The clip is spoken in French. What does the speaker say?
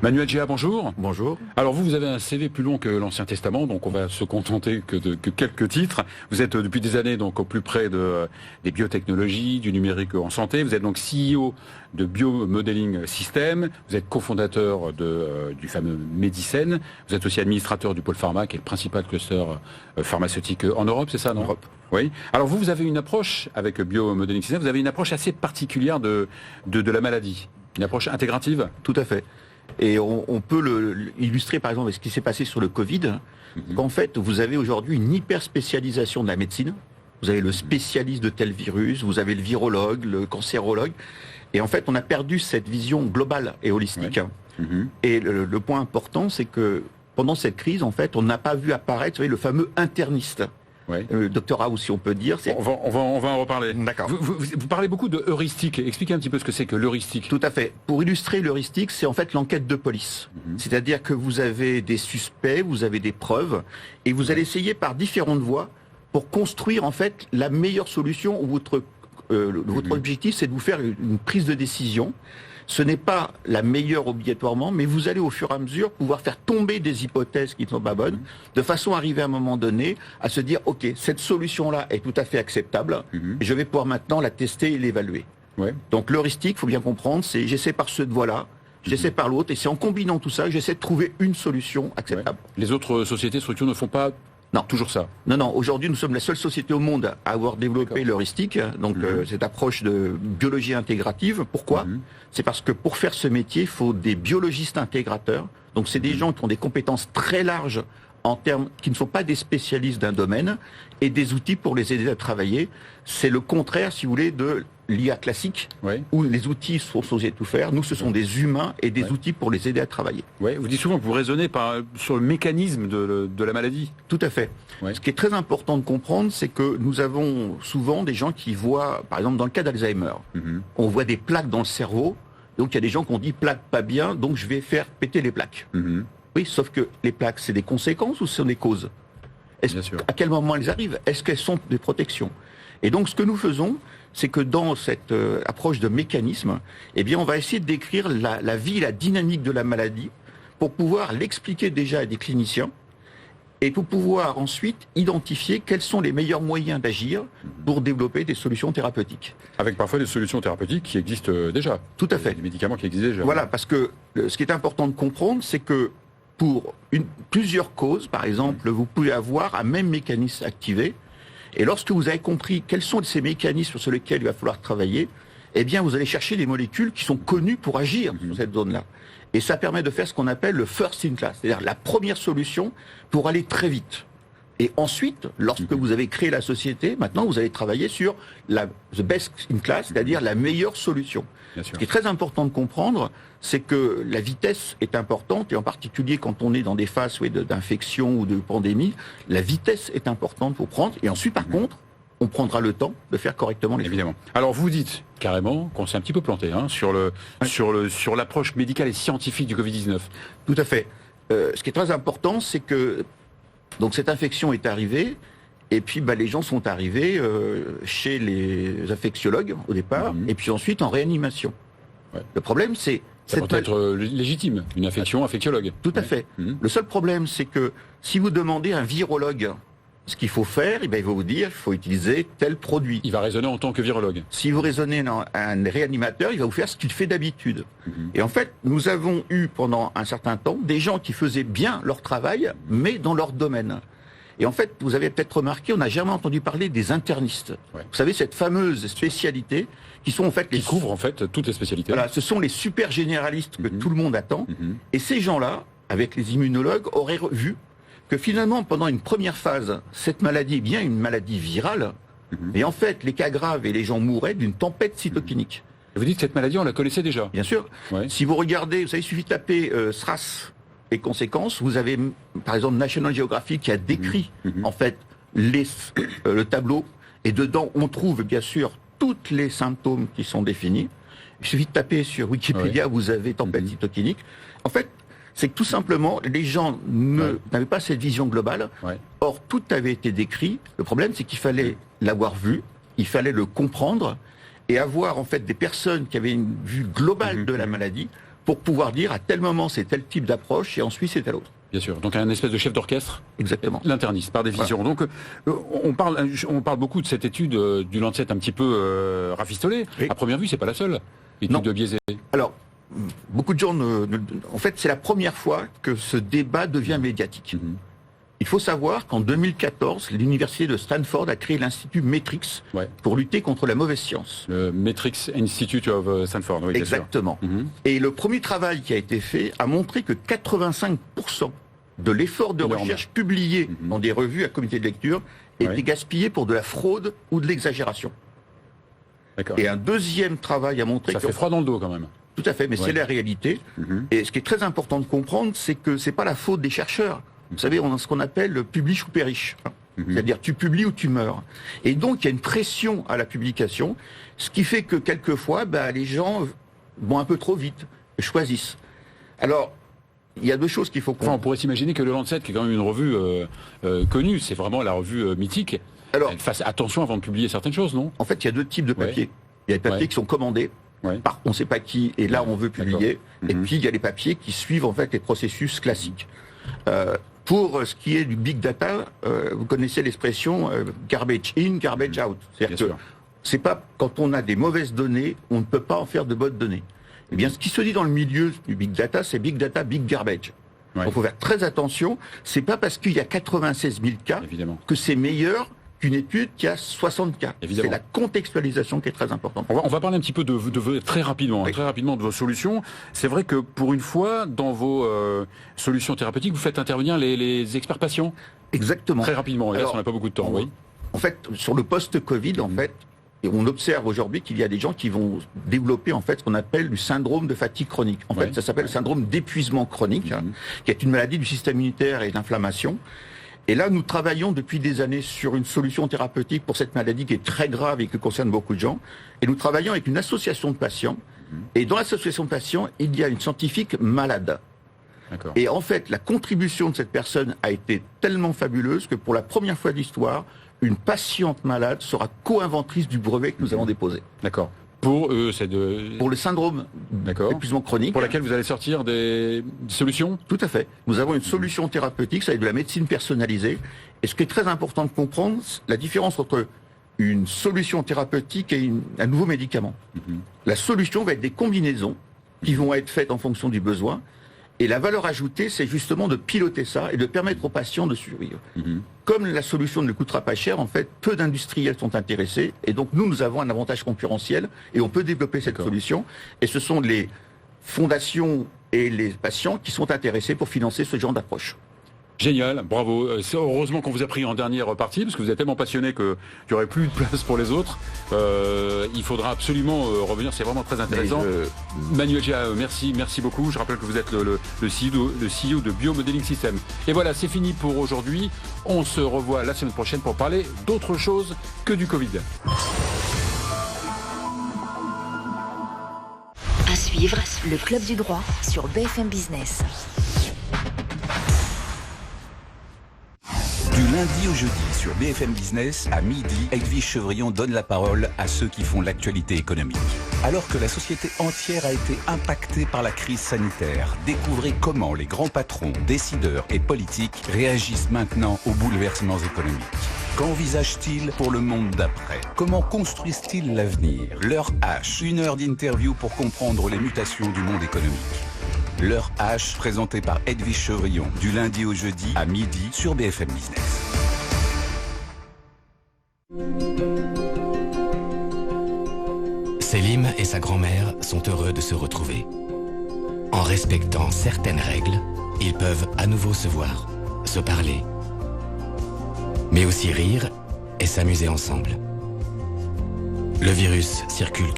Manuel Géa, bonjour. Bonjour. Alors vous avez un CV plus long que l'Ancien Testament, donc on va se contenter que quelques titres. Vous êtes depuis des années donc au plus près des biotechnologies, du numérique en santé. Vous êtes donc CEO de Biomodeling System. Vous êtes cofondateur du fameux Medicène. Vous êtes aussi administrateur du pôle pharma, qui est le principal cluster pharmaceutique en Europe, c'est ça, non ? Europe. Oui. Alors vous avez une approche avec Biomodeling System. Vous avez une approche assez particulière de la maladie, une approche intégrative. Tout à fait. Et on peut illustrer par exemple avec ce qui s'est passé sur le Covid, qu'en fait vous avez aujourd'hui une hyper spécialisation de la médecine. Vous avez le spécialiste de tel virus, vous avez le virologue, le cancérologue, et en fait on a perdu cette vision globale et holistique. Oui. Et le point important, c'est que pendant cette crise, en fait, on n'a pas vu apparaître, vous savez, le fameux interniste. Ouais. Docteur House, si on peut dire. On va en reparler. D'accord. Vous parlez beaucoup de heuristique. Expliquez un petit peu ce que c'est que l'heuristique. Tout à fait. Pour illustrer l'heuristique, c'est en fait l'enquête de police. C'est-à-dire que vous avez des suspects, vous avez des preuves, et vous allez essayer par différentes voies pour construire en fait la meilleure solution. Où votre objectif, c'est de vous faire une prise de décision. Ce n'est pas la meilleure obligatoirement, mais vous allez au fur et à mesure pouvoir faire tomber des hypothèses qui ne sont pas bonnes, de façon à arriver à un moment donné à se dire, ok, cette solution-là est tout à fait acceptable, et je vais pouvoir maintenant la tester et l'évaluer. Ouais. Donc l'heuristique, il faut bien comprendre, c'est j'essaie par cette voie-là, j'essaie par l'autre, et c'est en combinant tout ça que j'essaie de trouver une solution acceptable. Ouais. Les autres sociétés, structures ne font pas toujours ça. Non, aujourd'hui nous sommes la seule société au monde à avoir développé l'heuristique, donc cette approche de biologie intégrative. Pourquoi ? C'est parce que pour faire ce métier, il faut des biologistes intégrateurs, donc c'est des gens qui ont des compétences très larges en termes qui ne sont pas des spécialistes d'un domaine, et des outils pour les aider à travailler. C'est le contraire, si vous voulez, de l'IA classique, où les outils sont censés tout faire. Nous, ce sont des humains et des outils pour les aider à travailler. Ouais. Vous dites souvent que vous raisonnez sur le mécanisme de la maladie. Tout à fait. Ouais. Ce qui est très important de comprendre, c'est que nous avons souvent des gens qui voient, par exemple dans le cas d'Alzheimer, on voit des plaques dans le cerveau, donc il y a des gens qui ont dit plaques pas bien, donc je vais faire péter les plaques. Oui, sauf que les plaques, c'est des conséquences ou ce sont des causes ? Bien sûr. À quel moment elles arrivent ? Est-ce qu'elles sont des protections ? Et donc, ce que nous faisons, c'est que dans cette approche de mécanisme, eh bien, on va essayer de décrire la vie, la dynamique de la maladie, pour pouvoir l'expliquer déjà à des cliniciens, et pour pouvoir ensuite identifier quels sont les meilleurs moyens d'agir pour développer des solutions thérapeutiques. Avec parfois des solutions thérapeutiques qui existent déjà. Tout à fait. Des médicaments qui existent déjà. Voilà, parce que ce qui est important de comprendre, c'est que pour plusieurs causes, par exemple, vous pouvez avoir un même mécanisme activé, et lorsque vous avez compris quels sont ces mécanismes sur lesquels il va falloir travailler, eh bien, vous allez chercher des molécules qui sont connues pour agir sur cette zone-là. Et ça permet de faire ce qu'on appelle le first in class, c'est-à-dire la première solution pour aller très vite. Et ensuite, lorsque vous avez créé la société, maintenant vous allez travailler sur the best in class, c'est-à-dire la meilleure solution. Ce qui est très important de comprendre, c'est que la vitesse est importante, et en particulier quand on est dans des phases d'infection ou de pandémie, la vitesse est importante pour prendre. Et ensuite, par contre, on prendra le temps de faire correctement les choses. Alors vous dites carrément qu'on s'est un petit peu planté sur l'approche médicale et scientifique du Covid-19. Tout à fait. Ce qui est très important, c'est que donc cette infection est arrivée, et puis les gens sont arrivés chez les infectiologues au départ, et puis ensuite en réanimation. Le problème, c'est... Ça peut être légitime, une infection infectiologue. Tout à fait. Le seul problème, c'est que si vous demandez à un virologue ce qu'il faut faire, il va vous dire qu'il faut utiliser tel produit. Il va raisonner en tant que virologue. Si vous raisonnez un réanimateur, il va vous faire ce qu'il fait d'habitude. Et en fait, nous avons eu pendant un certain temps des gens qui faisaient bien leur travail, mais dans leur domaine. Et en fait, vous avez peut-être remarqué, on n'a jamais entendu parler des internistes. Vous savez, cette fameuse spécialité qui sont en fait qui couvrent en fait toutes les spécialités. Voilà, ce sont les super généralistes que tout le monde attend. Et ces gens-là, avec les immunologues, auraient vu que finalement, pendant une première phase, cette maladie est bien une maladie virale, mais en fait, les cas graves et les gens mouraient d'une tempête cytokinique. Vous dites que cette maladie, on la connaissait déjà ? Bien sûr. Si vous regardez, vous savez, il suffit de taper SRAS et conséquences. Vous avez, par exemple, National Geographic qui a décrit, en fait, le tableau, et dedans, on trouve, bien sûr, tous les symptômes qui sont définis. Il suffit de taper sur Wikipédia, vous avez tempête cytokinique. En fait, c'est que tout simplement, les gens n'avaient pas cette vision globale. Or, tout avait été décrit. Le problème, c'est qu'il fallait l'avoir vu, il fallait le comprendre, et avoir en fait des personnes qui avaient une vue globale de la maladie pour pouvoir dire à tel moment c'est tel type d'approche et ensuite c'est tel autre. Bien sûr. Donc un espèce de chef d'orchestre. Exactement. L'interniste, par définition. Voilà. Donc on parle beaucoup de cette étude du Lancet un petit peu rafistolée. Oui. À première vue, c'est pas la seule étude de biaisé. Alors, beaucoup de gens en fait, c'est la première fois que ce débat devient médiatique. Il faut savoir qu'en 2014, l'université de Stanford a créé l'Institut Metrix pour lutter contre la mauvaise science. Le Metrix Institute of Stanford, oui. Exactement. Et le premier travail qui a été fait a montré que 85% de l'effort de recherche publié dans des revues à comité de lecture était gaspillé pour de la fraude ou de l'exagération. Et un deuxième travail a montré ça fait froid dans le dos quand même. Tout à fait, mais c'est la réalité. Et ce qui est très important de comprendre, c'est que c'est pas la faute des chercheurs. Vous savez, on a ce qu'on appelle le publish ou perish. C'est-à-dire tu publies ou tu meurs. Et donc il y a une pression à la publication, ce qui fait que quelquefois, les gens vont un peu trop vite, choisissent. Alors, il y a deux choses qu'il faut comprendre. On pourrait s'imaginer que le Lancet, qui est quand même une revue connue, c'est vraiment la revue mythique, elle fasse attention avant de publier certaines choses, non? En fait, il y a deux types de papiers. Il y a des papiers qui sont commandés par on ne sait pas qui, et là on veut publier. Et puis il y a les papiers qui suivent en fait les processus classiques. Pour ce qui est du big data, vous connaissez l'expression garbage in, garbage out. C'est-à-dire que c'est pas quand on a des mauvaises données, on ne peut pas en faire de bonnes données. Eh bien, ce qui se dit dans le milieu du big data, c'est big data, big garbage. Donc, il faut faire très attention. C'est pas parce qu'il y a 96 000 cas que c'est meilleur qu'une étude qui a 60 cas. C'est la contextualisation qui est très importante. On va parler un petit peu très rapidement de vos solutions. C'est vrai que pour une fois, dans vos solutions thérapeutiques, vous faites intervenir les experts patients. Exactement. Très rapidement. Et là, on n'a pas beaucoup de temps. En fait, sur le post-Covid, et on observe aujourd'hui qu'il y a des gens qui vont développer en fait ce qu'on appelle du syndrome de fatigue chronique. En fait, ça s'appelle le syndrome d'épuisement chronique, qui est une maladie du système immunitaire et d'inflammation. Et là, nous travaillons depuis des années sur une solution thérapeutique pour cette maladie qui est très grave et qui concerne beaucoup de gens. Et nous travaillons avec une association de patients. Et dans l'association de patients, il y a une scientifique malade. Et en fait, la contribution de cette personne a été tellement fabuleuse que pour la première fois de l'histoire, une patiente malade sera co-inventrice du brevet que nous allons déposer. D'accord. Pour le syndrome d'épuisement chronique. Pour laquelle vous allez sortir des solutions? Tout à fait. Nous avons une solution thérapeutique, ça va être de la médecine personnalisée. Et ce qui est très important de comprendre, la différence entre une solution thérapeutique et un nouveau médicament. La solution va être des combinaisons qui vont être faites en fonction du besoin. Et la valeur ajoutée, c'est justement de piloter ça et de permettre aux patients de survivre. Comme la solution ne coûtera pas cher, en fait, peu d'industriels sont intéressés. Et donc, nous avons un avantage concurrentiel et on peut développer cette solution. Et ce sont les fondations et les patients qui sont intéressés pour financer ce genre d'approche. Génial, bravo. Heureusement qu'on vous a pris en dernière partie, parce que vous êtes tellement passionné qu'il n'y aurait plus de place pour les autres. Il faudra absolument revenir, c'est vraiment très intéressant. Manuel Gia, merci beaucoup. Je rappelle que vous êtes le CEO de Biomodeling System. Et voilà, c'est fini pour aujourd'hui. On se revoit la semaine prochaine pour parler d'autre chose que du Covid. À suivre, le Club du droit sur BFM Business. Du lundi au jeudi sur BFM Business, à midi, Edwige Chevrillon donne la parole à ceux qui font l'actualité économique. Alors que la société entière a été impactée par la crise sanitaire, découvrez comment les grands patrons, décideurs et politiques réagissent maintenant aux bouleversements économiques. Qu'envisagent-ils pour le monde d'après? Comment construisent-ils l'avenir? L'heure H, 1 heure d'interview pour comprendre les mutations du monde économique. L'heure H, présentée par Edwige Chevrillon, du lundi au jeudi à midi sur BFM Business. Selim et sa grand-mère sont heureux de se retrouver. En respectant certaines règles, ils peuvent à nouveau se voir, se parler, mais aussi rire et s'amuser ensemble. Le virus circule